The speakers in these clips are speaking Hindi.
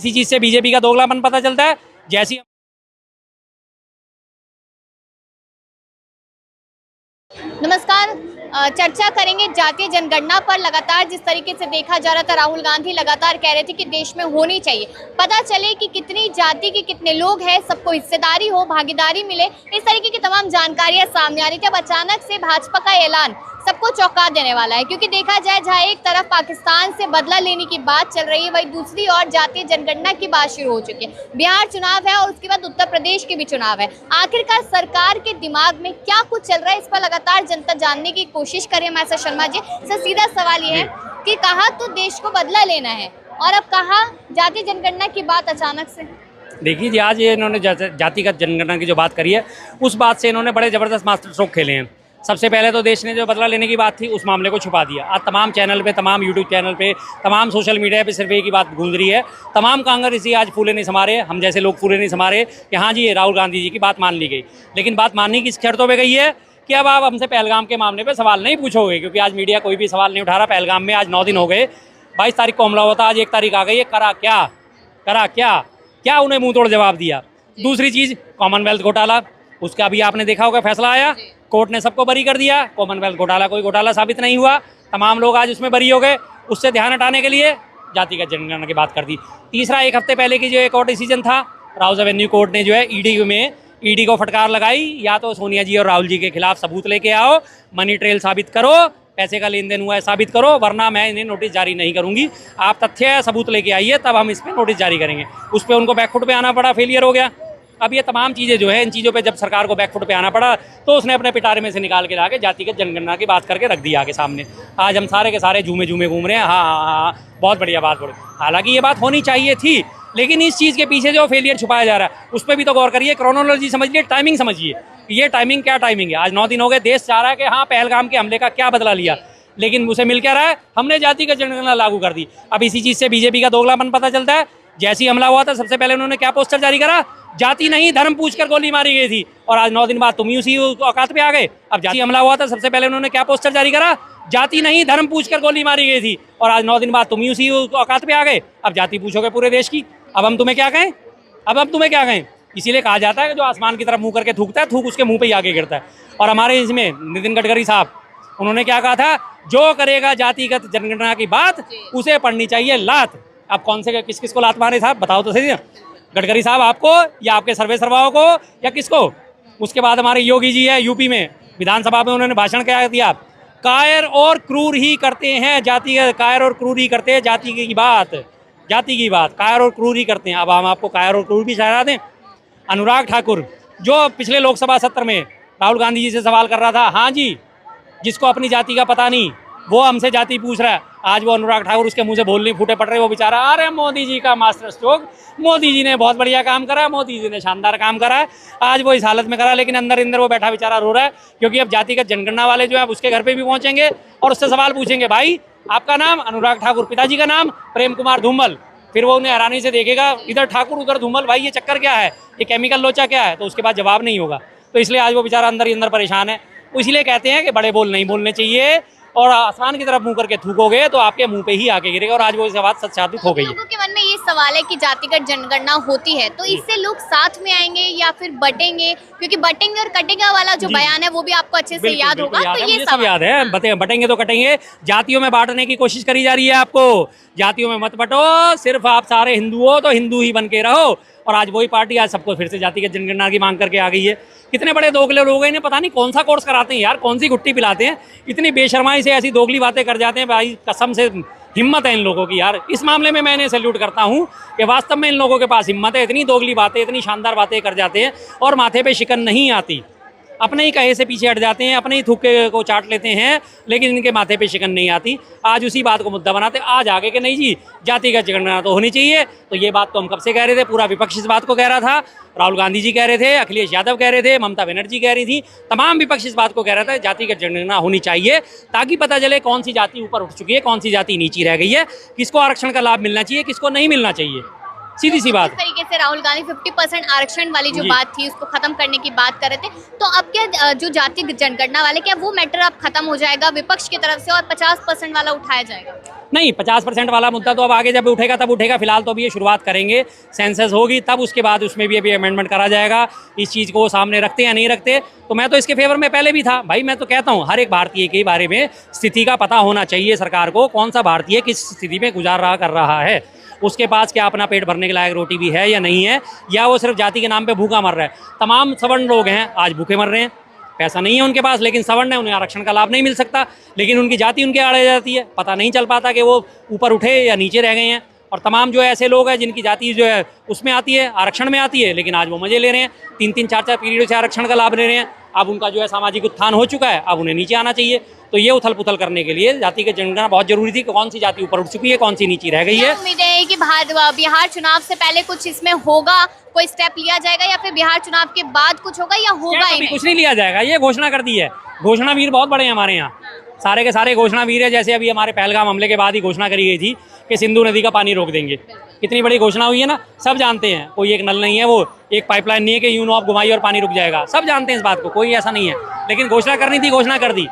इसी चीज से बीजेपी का दोगलापन पता चलता है। जैसी नमस्कार। चर्चा करेंगे जातीय जनगणना पर। लगातार जिस तरीके से देखा जा रहा था, राहुल गांधी लगातार कह रहे थे कि देश में होनी चाहिए, पता चले कि कितनी जाति के कितने लोग हैं, सबको हिस्सेदारी हो, भागीदारी मिले, इस तरीके की तमाम जानकारियां सामने आ रही थी। अब अचानक से भाजपा का ऐलान सबको चौंका देने वाला है, क्योंकि देखा जाए जहां एक तरफ पाकिस्तान से बदला लेने की बात चल रही है, वहीं दूसरी ओर जातीय जनगणना की बात शुरू हो चुकी है। बिहार चुनाव है और उसके बाद उत्तर प्रदेश के भी चुनाव है। आखिरकार सरकार के दिमाग में क्या कुछ चल रहा है, इस पर लगातार जनता जानने की कोशिश करें। हमारे साथ शर्मा जी। सर, सीधा सवाल ये है कि कहा तो देश को बदला लेना है और अब कहा जातीय जनगणना की बात अचानक से। देखिए जी, आज ये इन्होंने जातिगत जनगणना की जो बात करी है, उस बात से इन्होंने बड़े ज़बरदस्त मास्टर स्ट्रोक खेले हैं। सबसे पहले तो देश ने जो बदला लेने की बात थी, उस मामले को छुपा दिया। आज तमाम चैनल पे, तमाम यूट्यूब चैनल पे, तमाम सोशल मीडिया पे सिर्फ एक ही बात गूंज रही है। तमाम कांग्रेसी आज फूले नहीं समा रहे, हम जैसे लोग फूले नहीं समा रहे कि हाँ जी, राहुल गांधी जी की बात मान ली गई। लेकिन बात मानने की शर्तों पर गई है कि अब आप हमसे पहलगाम के मामले पे सवाल नहीं पूछोगे, क्योंकि आज मीडिया कोई भी सवाल नहीं उठा रहा। पहलगाम में आज 9 दिन हो गए, 22 तारीख को हमला हुआ था, आज 1 तारीख आ गई है। करा क्या उन्हें मुंह तोड़ जवाब दिया। दूसरी चीज़, कॉमनवेल्थ घोटाला, उसका भी आपने देखा होगा फैसला आया, कोर्ट ने सबको बरी कर दिया। कॉमनवेल्थ घोटाला कोई घोटाला साबित नहीं हुआ, तमाम लोग आज उसमें बरी हो गए। उससे ध्यान हटाने के लिए जातिगत जनगणना की बात कर दी। तीसरा, एक हफ्ते पहले की जो एक और डिसीजन था, राउज एवेन्यू कोर्ट ने जो है ईडी को फटकार लगाई, या तो सोनिया जी और राहुल जी के खिलाफ सबूत लेके आओ, मनी ट्रेल साबित करो, पैसे का लेन देन हुआ है साबित करो, वरना मैं इन्हें नोटिस जारी नहीं करूंगी। आप तथ्य सबूत लेके आइए, तब हम इस पर नोटिस जारी करेंगे। उस पर उनको बैकफुट पे आना पड़ा, फेलियर हो गया। अब ये तमाम चीज़ें जो है, इन चीज़ों पे जब सरकार को बैकफुट पे आना पड़ा, तो उसने अपने पिटारे में से निकाल के लाके जातिगत जनगणना की बात करके रख दिया आगे सामने। आज हम सारे के सारे झूमे घूम रहे हैं। हाँ, बहुत बढ़िया बात बोले। हालांकि ये बात होनी चाहिए थी, लेकिन इस चीज़ के पीछे जो फेलियर छुपाया जा रहा है, उस पर भी तो गौर करिए। क्रोनोलॉजी समझिए, टाइमिंग समझिए, ये टाइमिंग क्या टाइमिंग है। आज 9 दिन हो गए, देश चाह रहा है कि हाँ, पहलगाम के हमले का क्या बदला लिया, लेकिन उसे मिल क्या रहा है, हमने जातिगत जनगणना लागू कर दी। अब इसी चीज़ से बीजेपी का दोगलापन पता चलता है। जैसे ही हमला हुआ था, सबसे पहले उन्होंने क्या पोस्टर जारी करा, जाति नहीं धर्म पूछकर गोली मारी गई थी, और आज 9 दिन बाद तुम ही उसी औकात पे आ गए। अब जाति हमला हुआ था, सबसे पहले उन्होंने क्या पोस्टर जारी करा, जाति नहीं धर्म पूछकर गोली मारी गई थी, और आज 9 दिन बाद तुम ही उसी औकात पे आ गए। अब जाति पूछोगे पूरे देश की, अब हम तुम्हें क्या कहें। इसीलिए कहा जाता है कि जो आसमान की तरफ मुंह करके थूकता है, थूक उसके मुंह पे ही आगे गिरता है। और हमारे इसमें नितिन गडकरी साहब, उन्होंने क्या कहा था, जो करेगा जातिगत जनगणना की बात, उसे पढ़नी चाहिए लात। अब कौन से किस को लात मारे साहब, बताओ तो सही। गडकरी साहब आपको, या आपके सर्वे सर्वाओं को, या किसको? उसके बाद हमारे योगी जी है, यूपी में विधानसभा में उन्होंने भाषण क्या दिया, कायर और क्रूर ही करते हैं जाति की बात, कायर और क्रूर ही करते हैं। अब हम आपको कायर और क्रूर भी ठहरा दें। अनुराग ठाकुर, जो पिछले लोकसभा सत्र में राहुल गांधी जी से सवाल कर रहा था, हाँ जी, जिसको अपनी जाति का पता नहीं, वो हमसे जाति पूछ रहा है, आज वो अनुराग ठाकुर उसके मुंह से बोलने फूटे पड़ रहे। वो बेचारा, अरे मोदी जी का मास्टर स्ट्रोक, मोदी जी ने बहुत बढ़िया काम करा है, मोदी जी ने शानदार काम करा है, आज वो इस हालत में करा। लेकिन अंदर वो बैठा बेचारा रो रहा है, क्योंकि अब जातिगत जनगणना वाले जो है उसके घर पे भी पहुंचेंगे और उससे सवाल पूछेंगे, भाई आपका नाम अनुराग ठाकुर, पिताजी का नाम प्रेम कुमार धूमल। फिर वो उन्हें हैरानी से देखेगा, इधर ठाकुर उधर धूमल, भाई ये चक्कर क्या है, ये केमिकल लोचा क्या है, तो उसके बाद जवाब नहीं होगा। तो इसलिए आज वो बेचारा अंदर ही अंदर परेशान है। इसलिए कहते हैं कि बड़े बोल नहीं बोलने चाहिए, और आसमान की तरफ मुंह करके थूकोगे तो आपके मुंह पे ही आके गिरेगा। और आज वो इस बात सत्यापित हो गई है। लोगों के मन में ये सवाल है कि जातिगत जनगणना होती है तो इससे लोग साथ में आएंगे या फिर बटेंगे, क्योंकि बटेंगे और कटेगा वाला जो बयान है वो भी आपको अच्छे से याद होगा। तो ये सब याद है, बटेंगे तो कटेंगे। जातियों में बांटने की कोशिश करी जा रही है आपको, जातियों में मत बटो, सिर्फ आप सारे हिंदू हो तो हिंदू ही बन के रहो। और आज वही पार्टी आज सबको फिर से जातिगत जनगणना की मांग करके आ गई है। कितने बड़े दोगले लोग हैं, इन्हें पता नहीं कौन सा कोर्स कराते हैं यार, कौन सी गुट्टी पिलाते हैं, इतनी बेशर्माई से ऐसी दोगली बातें कर जाते हैं। भाई कसम से हिम्मत है इन लोगों की यार। इस मामले में मैं इन्हें सैल्यूट करता हूं कि वास्तव में इन लोगों के पास हिम्मत है, इतनी दोगली बातें, इतनी शानदार बातें कर जाते हैं और माथे पे शिकन नहीं आती। अपने ही कहे से पीछे हट जाते हैं, अपने ही थूके को चाट लेते हैं, लेकिन इनके माथे पे शिकन नहीं आती। आज उसी बात को मुद्दा बनाते, आज आगे कि नहीं जी जातिगत जनगणना तो होनी चाहिए। तो ये बात तो हम कब से कह रहे थे, पूरा विपक्ष इस बात को कह रहा था। राहुल गांधी जी कह रहे थे, अखिलेश यादव कह रहे थे, ममता बनर्जी कह रही थी, तमाम विपक्ष इस बात को कह रहा था जातिगत जनगणना होनी चाहिए, ताकि पता चले कौन सी जाति ऊपर उठ चुकी है, कौन सी जाति नीची रह गई है, किसको आरक्षण का लाभ मिलना चाहिए, किसको नहीं मिलना चाहिए। सीधी सी बात। इस तरीके से राहुल गांधी 50% आरक्षण वाली जो बात थी उसको खत्म करने की बात कर रहे थे, तो अब क्या जो जाति जनगणना वाले, क्या वो मैटर अब खत्म हो जाएगा विपक्ष की तरफ से और 50% वाला उठाया जाएगा? नहीं, 50% वाला मुद्दा तो अब आगे जब उठेगा तब उठेगा। फिलहाल तो अभी ये शुरुआत करेंगे, सेंसस होगी तब उसके बाद उसमें भी अभी अमेंडमेंट करा जाएगा। इस चीज़ को सामने रखते या नहीं रखते, तो मैं तो इसके फेवर में पहले भी था भाई। मैं तो कहता हूँ हर एक भारतीय के बारे में स्थिति का पता होना चाहिए सरकार को, कौन सा भारतीय किस स्थिति में गुजार रहा कर रहा है, उसके पास क्या अपना पेट भरने के लायक रोटी भी है या नहीं है, या वो सिर्फ जाति के नाम पे भूखा मर रहा है। तमाम सवर्ण लोग हैं आज भूखे मर रहे हैं, पैसा नहीं है उनके पास, लेकिन सवर्ण है, उन्हें आरक्षण का लाभ नहीं मिल सकता, लेकिन उनकी जाति उनके आड़े जाती है, पता नहीं चल पाता कि वो ऊपर उठे या नीचे रह गए हैं। और तमाम जो ऐसे लोग हैं जिनकी जाति जो है उसमें आती है, आरक्षण में आती है, लेकिन आज वो मजे ले रहे हैं, 3-3, 4-4 पीरियड से आरक्षण का लाभ ले रहे हैं। अब उनका जो है सामाजिक उत्थान हो चुका है, अब उन्हें नीचे आना चाहिए। तो ये उथल पुथल करने के लिए जाति की जनगणना बहुत जरूरी थी कि कौन सी जाति ऊपर उठ चुकी है, कौन सी नीचे रह गई है। उम्मीद है कि बिहार चुनाव से पहले कुछ इसमें होगा, कोई स्टेप लिया जाएगा, या फिर बिहार चुनाव के बाद कुछ होगा, या होगा ही नहीं? कुछ नहीं लिया जाएगा, ये घोषणा कर दी है। घोषणा वीर बहुत बड़े हैं हमारे यहाँ, सारे के सारे घोषणा वीर है। जैसे अभी हमारे पहलगाम हमले के बाद ही घोषणा करी गई थी कि सिंधु नदी का पानी रोक देंगे। कितनी बड़ी घोषणा हुई है ना, सब जानते हैं। कोई एक नल नहीं है, वो एक पाइपलाइन नहीं है कि यूं नॉब घुमाई और पानी रुक जाएगा, सब जानते हैं इस बात को, कोई ऐसा नहीं है। लेकिन घोषणा करनी थी, घोषणा कर दी।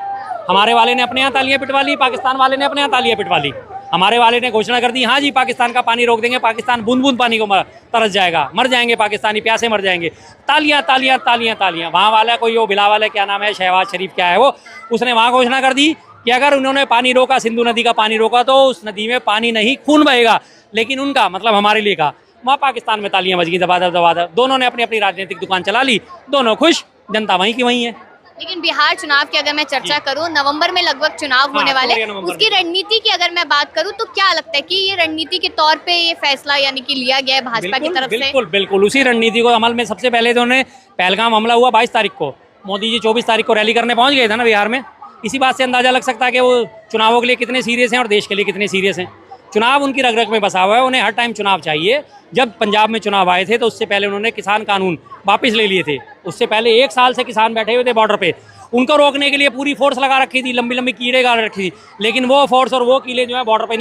हमारे वाले ने अपने यहाँ तालियां पिटवा ली, पाकिस्तान वाले ने अपने यहाँ तालियां पिटवा ली। हमारे वाले ने घोषणा कर दी, हाँ जी पाकिस्तान का पानी रोक देंगे, पाकिस्तान बूंद बूंद पानी को तरस जाएगा, मर जाएंगे पाकिस्तानी, प्यासे मर जाएंगे। तालियां तालियां तालियां तालियां। वहाँ वाला कोई वो बिलावल है, क्या नाम है, शहबाज शरीफ क्या है वो, उसने वहाँ घोषणा कर दी कि अगर उन्होंने पानी रोका, सिंधु नदी का पानी रोका, तो उस नदी में पानी नहीं खून बहेगा। लेकिन उनका मतलब हमारे लिए का, वहाँ पाकिस्तान में तालियां बज गई दबादब दबादब। दोनों ने अपनी अपनी राजनीतिक दुकान चला ली, दोनों खुश, जनता वहीं की वहीं है। लेकिन बिहार चुनाव की अगर मैं चर्चा करूं, नवंबर में लगभग चुनाव होने वाले, उसकी रणनीति की अगर मैं बात करूं, तो क्या लगता है कि ये रणनीति के तौर पे ये फैसला यानी कि लिया गया है भाजपा की तरफ से? बिल्कुल बिल्कुल, उसी रणनीति को अमल में सबसे पहले तो उन्होंने, पहलगाम हमला हुआ 22 तारीख को, मोदी जी 24 तारीख को रैली करने पहुंच गए थे ना बिहार में। इसी बात से अंदाजा लग सकता है कि वो चुनावों के लिए कितने सीरियस हैं और देश के लिए कितने सीरियस हैं। चुनाव उनकी रग रग में बसा हुआ है, उन्हें हर टाइम चुनाव चाहिए। जब पंजाब में चुनाव आए थे तो उससे पहले उन्होंने किसान कानून वापस ले लिए थे। उससे पहले 1 साल से किसान बैठे हुए थे बॉर्डर पे, उनको रोकने के लिए पूरी फोर्स लगा रखी थी, लंबी लंबी कीड़े गाड़ रखी थी, लेकिन वो फोर्स और वो कीड़े जो है बॉर्डर पे